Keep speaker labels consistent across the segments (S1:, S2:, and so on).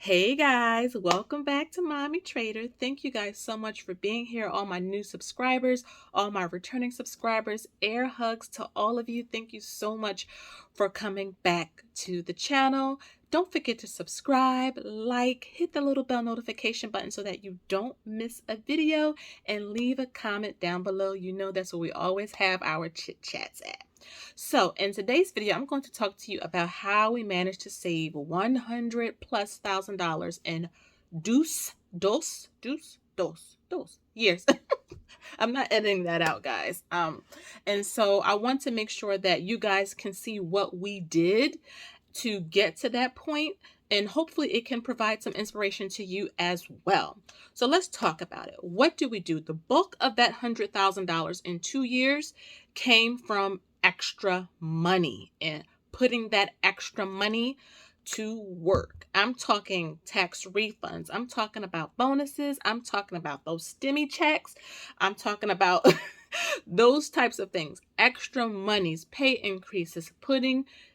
S1: Hey guys, welcome back to Mommy Trader. Thank you guys so much for being here. All my new subscribers, all my returning subscribers, air hugs to all of you. Thank you so much for coming back to the channel. Don't forget to subscribe, like, hit the little bell notification button so that you don't miss a video, and leave a comment down below. You know that's where we always have our chit chats at. So in today's video, I'm going to talk to you about how we managed to save $100,000+ in dos years. I'm not editing that out, guys. And so I want to make sure that you guys can see what we did to get to that point, and hopefully it can provide some inspiration to you as well. So let's talk about it. What do we do? The bulk of that $100,000 in 2 years came from extra money and putting that extra money to work. I'm talking tax refunds. I'm talking about bonuses. I'm talking about those stimmy checks. I'm talking about those types of things. Extra monies, pay increases,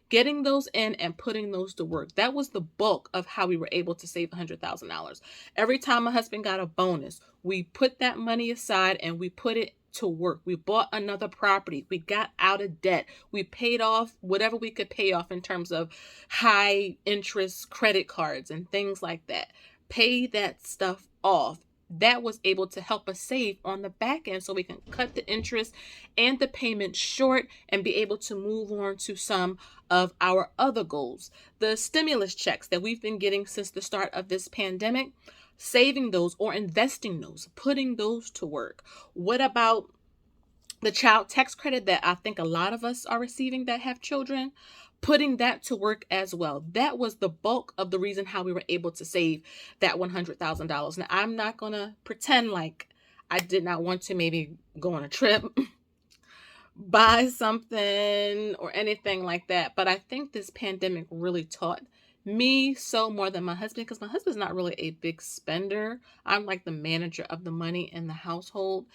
S1: getting those in and putting those to work. That was the bulk of how we were able to save $100,000. Every time my husband got a bonus, we put that money aside and we put it to work. We bought another property. We got out of debt. We paid off whatever we could pay off in terms of high interest credit cards and things like that. Pay that stuff off. That was able to help us save on the back end so we can cut the interest and the payment short and be able to move on to some of our other goals. The stimulus checks that we've been getting since the start of this pandemic, saving those or investing those, putting those to work. What about the child tax credit that I think a lot of us are receiving that have children? Putting that to work as well. That was the bulk of the reason how we were able to save that $100,000. Now, I'm not going to pretend like I did not want to maybe go on a trip, buy something or anything like that. But I think this pandemic really taught me so more than my husband, because my husband's not really a big spender. I'm like the manager of the money in the household.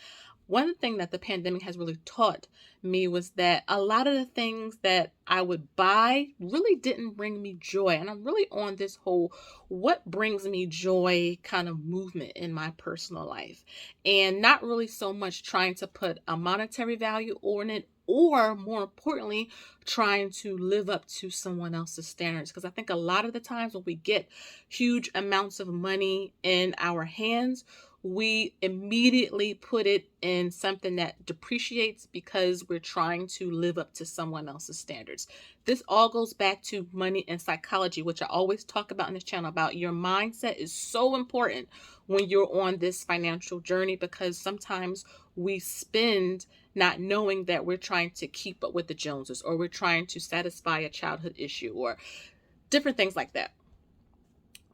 S1: One thing that the pandemic has really taught me was that a lot of the things that I would buy really didn't bring me joy. And I'm really on this whole what brings me joy kind of movement in my personal life, and not really so much trying to put a monetary value on it, or more importantly, trying to live up to someone else's standards. Because I think a lot of the times when we get huge amounts of money in our hands, we immediately put it in something that depreciates because we're trying to live up to someone else's standards. This all goes back to money and psychology, which I always talk about in this channel. About your mindset is so important when you're on this financial journey, because sometimes we spend not knowing that we're trying to keep up with the Joneses, or we're trying to satisfy a childhood issue, or different things like that.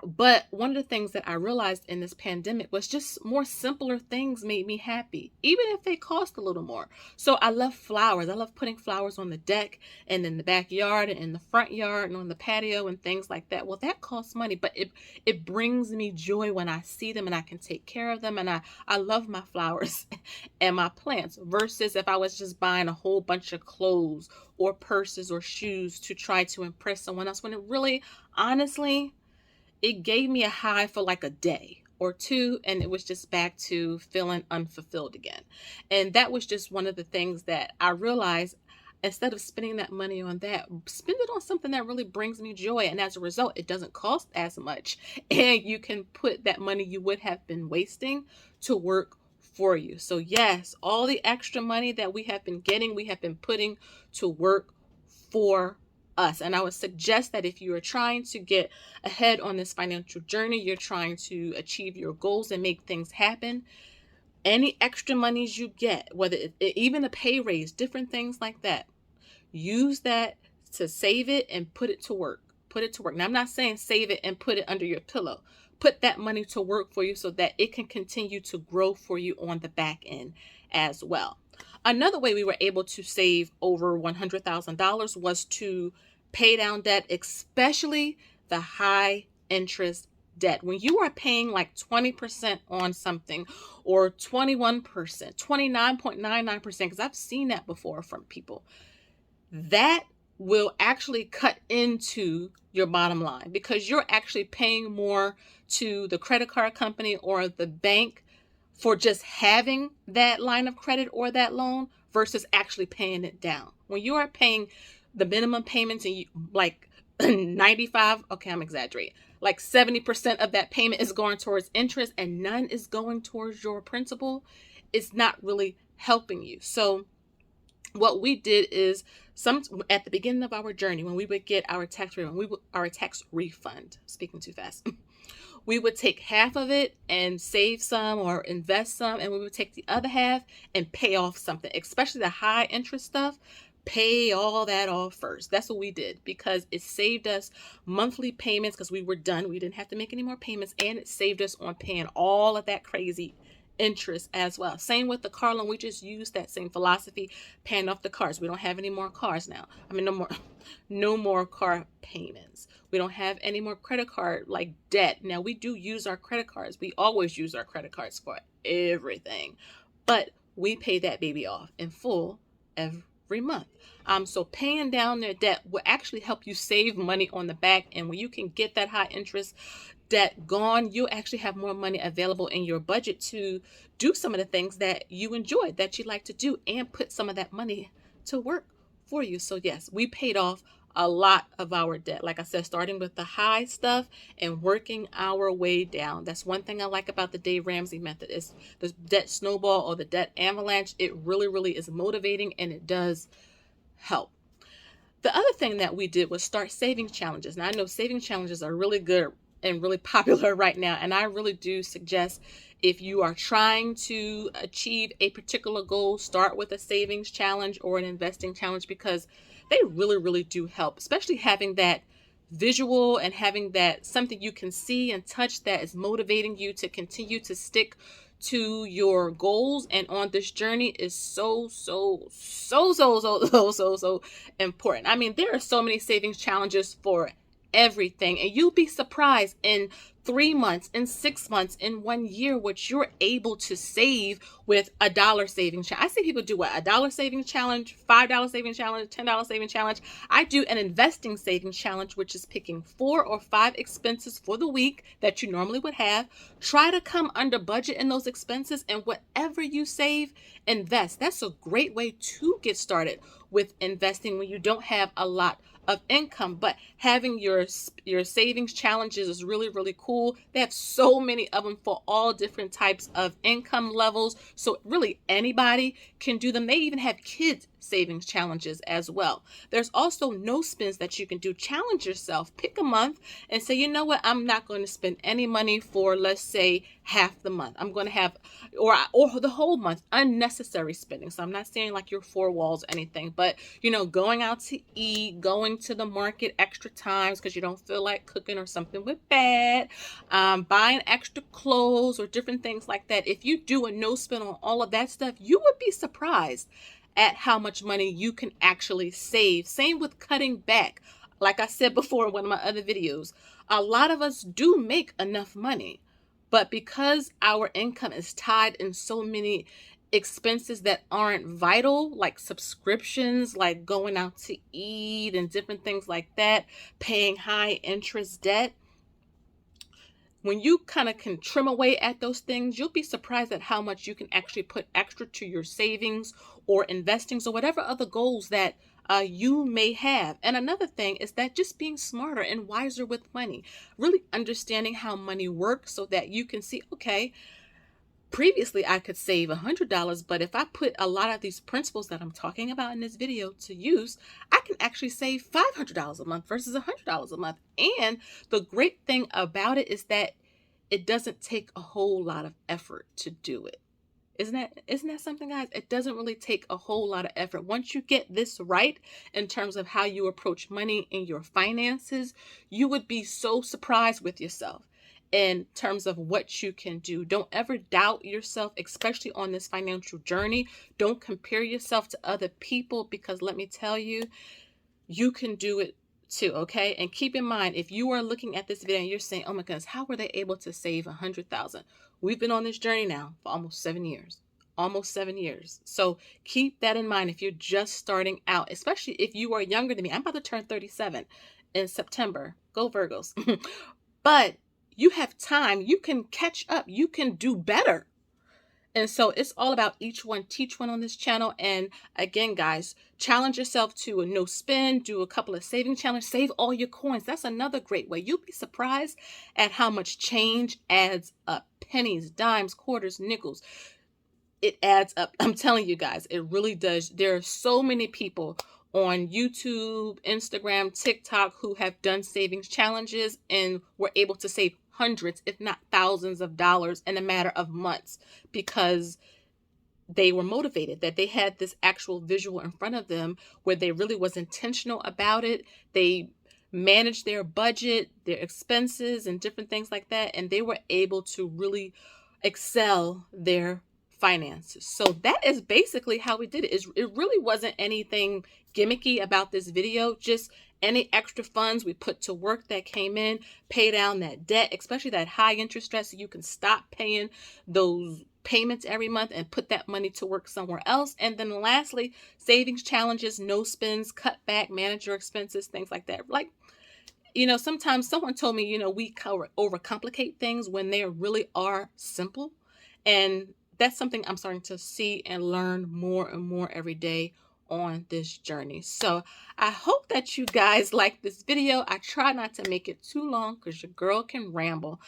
S1: But one of the things that I realized in this pandemic was just more simpler things made me happy, even if they cost a little more. So I love flowers. I love putting flowers on the deck and in the backyard and in the front yard and on the patio and things like that. Well, that costs money, but it brings me joy when I see them and I can take care of them. And I love my flowers and my plants, versus if I was just buying a whole bunch of clothes or purses or shoes to try to impress someone else, when it really, honestly, it gave me a high for like a day or two, and it was just back to feeling unfulfilled again. And that was just one of the things that I realized. Instead of spending that money on that, spend it on something that really brings me joy. And as a result, it doesn't cost as much. And you can put that money you would have been wasting to work for you. So yes, all the extra money that we have been getting, we have been putting to work for us. And I would suggest that if you are trying to get ahead on this financial journey, you're trying to achieve your goals and make things happen, any extra monies you get, whether even a pay raise, different things like that, use that to save it and put it to work. Put it to work. Now, I'm not saying save it and put it under your pillow. Put that money to work for you so that it can continue to grow for you on the back end as well. Another way we were able to save over $100,000 was to pay down debt, especially the high interest debt. When you are paying like 20% on something, or 21%, 29.99%, because I've seen that before from people, that will actually cut into your bottom line, because you're actually paying more to the credit card company or the bank for just having that line of credit or that loan versus actually paying it down. When you are paying the minimum payments and you, like 95, okay, I'm exaggerating, like 70% of that payment is going towards interest and none is going towards your principal, it's not really helping you. So what we did is, some at the beginning of our journey, when we would get our tax refund, our tax refund, speaking too fast, we would take half of it and save some or invest some, and we would take the other half and pay off something, especially the high interest stuff. Pay all that off first. That's what we did, because it saved us monthly payments, because we were done. We didn't have to make any more payments, and it saved us on paying all of that crazy interest as well. Same with the car loan. We just used that same philosophy, paying off the cars. We don't have any more cars now. I mean, no more car payments. We don't have any more credit card like debt. Now, we do use our credit cards. We always use our credit cards for everything, but we pay that baby off in full every month. So paying down their debt will actually help you save money on the back end. When you can get that high interest debt gone, you'll actually have more money available in your budget to do some of the things that you enjoy, that you like to do, and put some of that money to work for you. So yes, we paid off a lot of our debt. Like I said, starting with the high stuff and working our way down. That's one thing I like about the Dave Ramsey method, is the debt snowball or the debt avalanche. It really, really is motivating, and it does help. The other thing that we did was start savings challenges. Now, I know savings challenges are really good and really popular right now, and I really do suggest, if you are trying to achieve a particular goal, start with a savings challenge or an investing challenge, because they really, really do help, especially having that visual and having that something you can see and touch that is motivating you to continue to stick to your goals and on this journey is so important. I mean, there are so many savings challenges for everything, and you'll be surprised in 3 months, in 6 months, in 1 year, what you're able to save with a dollar saving challenge. I see people do what? A dollar saving challenge, $5 saving challenge, $10 saving challenge. I do an investing savings challenge, which is picking 4 or 5 expenses for the week that you normally would have. Try to come under budget in those expenses, and whatever you save, invest. That's a great way to get started with investing when you don't have a lot of income. But having your savings challenges is really, really cool. They have so many of them for all different types of income levels, so really anybody can do them. They even have kids savings challenges as well. There's also no spends that you can do. Challenge yourself. Pick a month and say, you know what, I'm not going to spend any money for, let's say, half the month. I'm going to have, or the whole month, unnecessary spending. So I'm not saying like your 4 walls or anything, but going out to eat, going to the market extra times because you don't feel like cooking or something with bad, buying extra clothes or different things like that. If you do a no spend on all of that stuff, you would be surprised at how much money you can actually save. Same with cutting back. Like I said before in one of my other videos, a lot of us do make enough money, but because our income is tied in so many expenses that aren't vital, like subscriptions, like going out to eat and different things like that, paying high interest debt, when you kind of can trim away at those things, you'll be surprised at how much you can actually put extra to your savings or investings or whatever other goals that you may have. And another thing is that just being smarter and wiser with money, really understanding how money works so that you can see, okay, previously I could save $100, but if I put a lot of these principles that I'm talking about in this video to use, I can actually save $500 a month versus $100 a month. And the great thing about it is that it doesn't take a whole lot of effort to do it. Isn't that something, guys? It doesn't really take a whole lot of effort. Once you get this right in terms of how you approach money and your finances, you would be so surprised with yourself in terms of what you can do. Don't ever doubt yourself, especially on this financial journey. Don't compare yourself to other people, because let me tell you, you can do it too, okay? And keep in mind, if you are looking at this video and you're saying, oh my goodness, how were they able to save $100,000? We've been on this journey now for almost 7 years. almost 7 years. So keep that in mind if you're just starting out, especially if you are younger than me. I'm about to turn 37 in September. Go Virgos. But you have time. You can catch up. You can do better. And so it's all about each one, teach one on this channel. And again, guys, challenge yourself to a no spend, do a couple of saving challenges, save all your coins. That's another great way. You'll be surprised at how much change adds up. Pennies, dimes, quarters, nickels. It adds up. I'm telling you guys, it really does. There are so many people on YouTube, Instagram, TikTok who have done savings challenges and were able to save hundreds, if not thousands of dollars in a matter of months because they were motivated, that they had this actual visual in front of them where they really was intentional about it. They managed their budget, their expenses, and different things like that, and they were able to really excel their finances. So that is basically how we did it. It really wasn't anything gimmicky about this video, just any extra funds we put to work that came in, pay down that debt, especially that high interest debt, so you can stop paying those payments every month and put that money to work somewhere else. And then lastly, savings challenges, no spends, cut back, manage your expenses, things like that. Like, you know, sometimes someone told me, you know, we overcomplicate things when they really are simple. And that's something I'm starting to see and learn more and more every day on this journey. So I hope that you guys like this video. I try not to make it too long because your girl can ramble,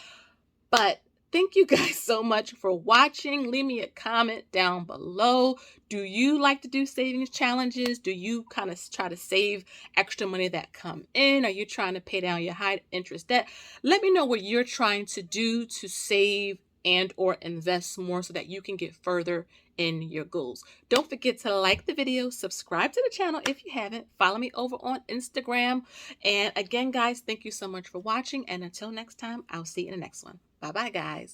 S1: but thank you guys so much for watching. Leave me a comment down below. Do you like to do savings challenges? Do you kind of try to save extra money that come in? Are you trying to pay down your high interest debt? Let me know what you're trying to do to save and or invest more so that you can get further in your goals. Don't forget to like the video, subscribe to the channel if you haven't, follow me over on Instagram. And again, guys, thank you so much for watching. And until next time, I'll see you in the next one. Bye-bye, guys.